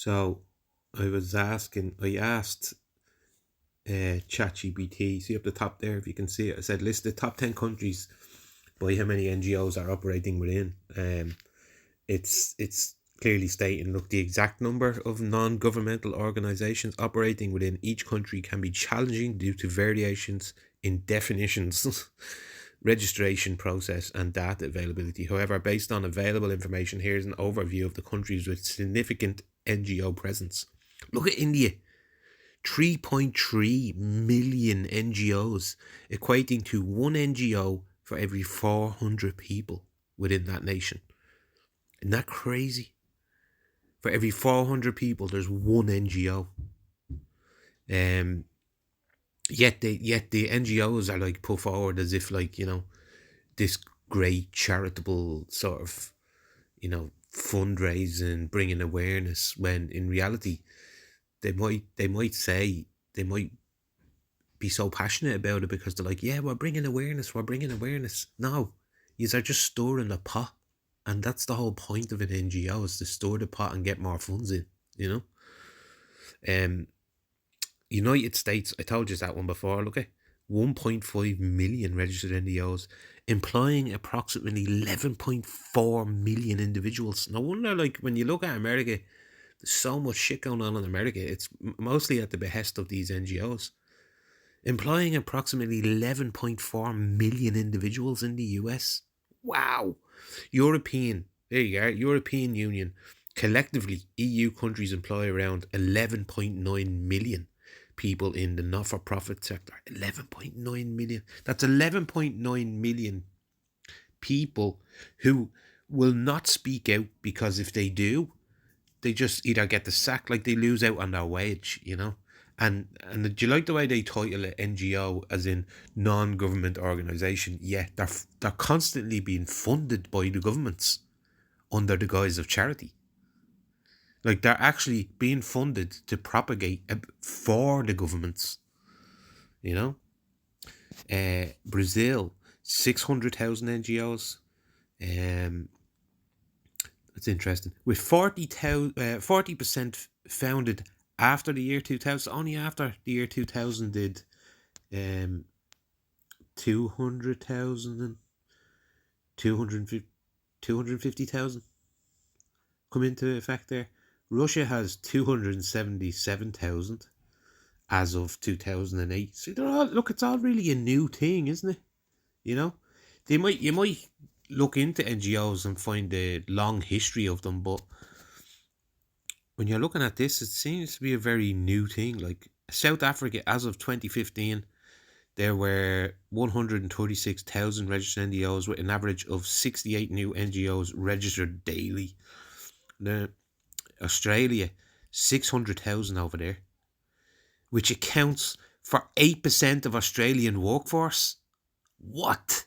So I asked ChatGPT, see up the top there if you can see it. I said list the top 10 countries by how many NGOs are operating within. It's clearly stating, look, the exact number of non-governmental organizations operating within each country can be challenging due to variations in definitions, registration process, and data availability. However, based on available information, here's an overview of the countries with significant NGO presence. Look at India. 3.3 million NGOs, equating to one NGO for every 400 people within that nation. Isn't that crazy? For every 400 people, there's one NGO. Yet the NGOs are like put forward as if, like, this great charitable sort of, fundraising, bringing awareness, when in reality they might be so passionate about it because they're like, yeah, we're bringing awareness. No, yous are just storing the pot. And that's the whole point of an NGO, is to store the pot and get more funds in, you know? United States, I told you that one before, look at 1.5 million registered NGOs, employing approximately 11.4 million individuals. No wonder, like, when you look at America, there's so much shit going on in America. It's mostly at the behest of these NGOs. Employing approximately 11.4 million individuals in the US. Wow. There you are, European Union. Collectively, EU countries employ around 11.9 million people in the not-for-profit sector. 11.9 million. That's 11.9 million people who will not speak out, because if they do, they just either get the sack, like they lose out on their wage, And do you like the way they title it NGO, as in non-government organisation? Yeah, they're constantly being funded by the governments under the guise of charity. Like, they're actually being funded to propagate for the governments, Brazil, 600,000 NGOs. That's interesting. With 40% founded after the year 2000. Only after the year 2000 did 200,000 and 250,000 come into effect there. Russia has 277,000 as of 2008. So it's all really a new thing, isn't it? You might look into NGOs and find the long history of them, but when you're looking at this, it seems to be a very new thing. Like South Africa, as of 2015, there were 136,000 registered NGOs with an average of 68 new NGOs registered daily. Now, Australia, 600,000 over there, which accounts for 8% of Australian workforce. What?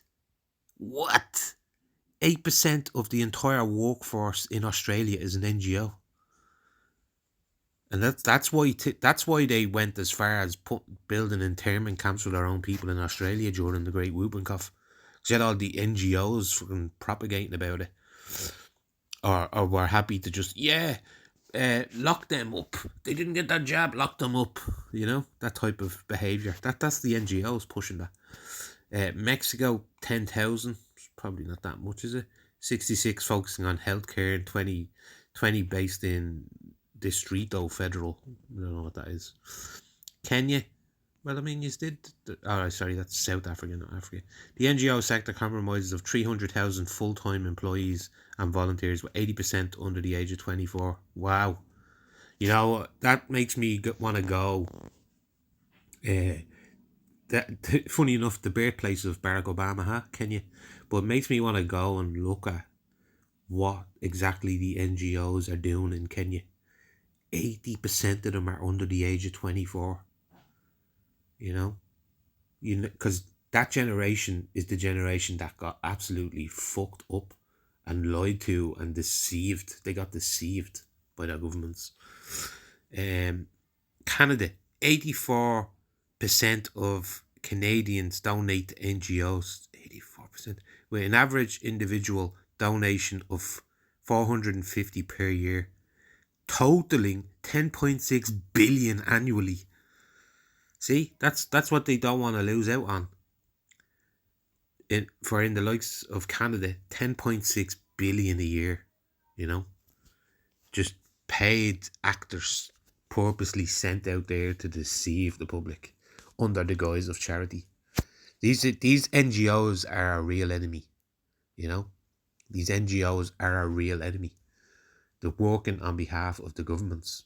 8% of the entire workforce in Australia is an NGO. And that's why they went as far as building internment camps for their own people in Australia during the Great Whooping Cough. Because you had all the NGOs fucking propagating about it. Or were happy to just, lock them up. They didn't get that jab, lock them up. That type of behaviour. That's the NGOs pushing that. Mexico, 10,000. Probably not that much, is it? 66 focusing on healthcare, and 20 based in Distrito Federal. I don't know what that is. Kenya. Well, I mean, you did. Sorry, that's South Africa, not Africa. The NGO sector comprises of 300,000 full-time employees and volunteers, with 80% under the age of 24. Wow. That makes me want to go. Funny enough, the birthplace of Barack Obama, Kenya. But it makes me want to go and look at what exactly the NGOs are doing in Kenya. 80% of them are under the age of 24. Because that generation is the generation that got absolutely fucked up and lied to and deceived. They got deceived by their governments. Canada, 84% of Canadians donate to NGOs. 84%. With an average individual donation of $450 per year. totaling 10.6 billion annually. See, that's what they don't want to lose out on. In the likes of Canada, 10.6 billion a year, you know, just paid actors purposely sent out there to deceive the public under the guise of charity. These NGOs are our real enemy, you know. These NGOs are our real enemy. They're working on behalf of the governments.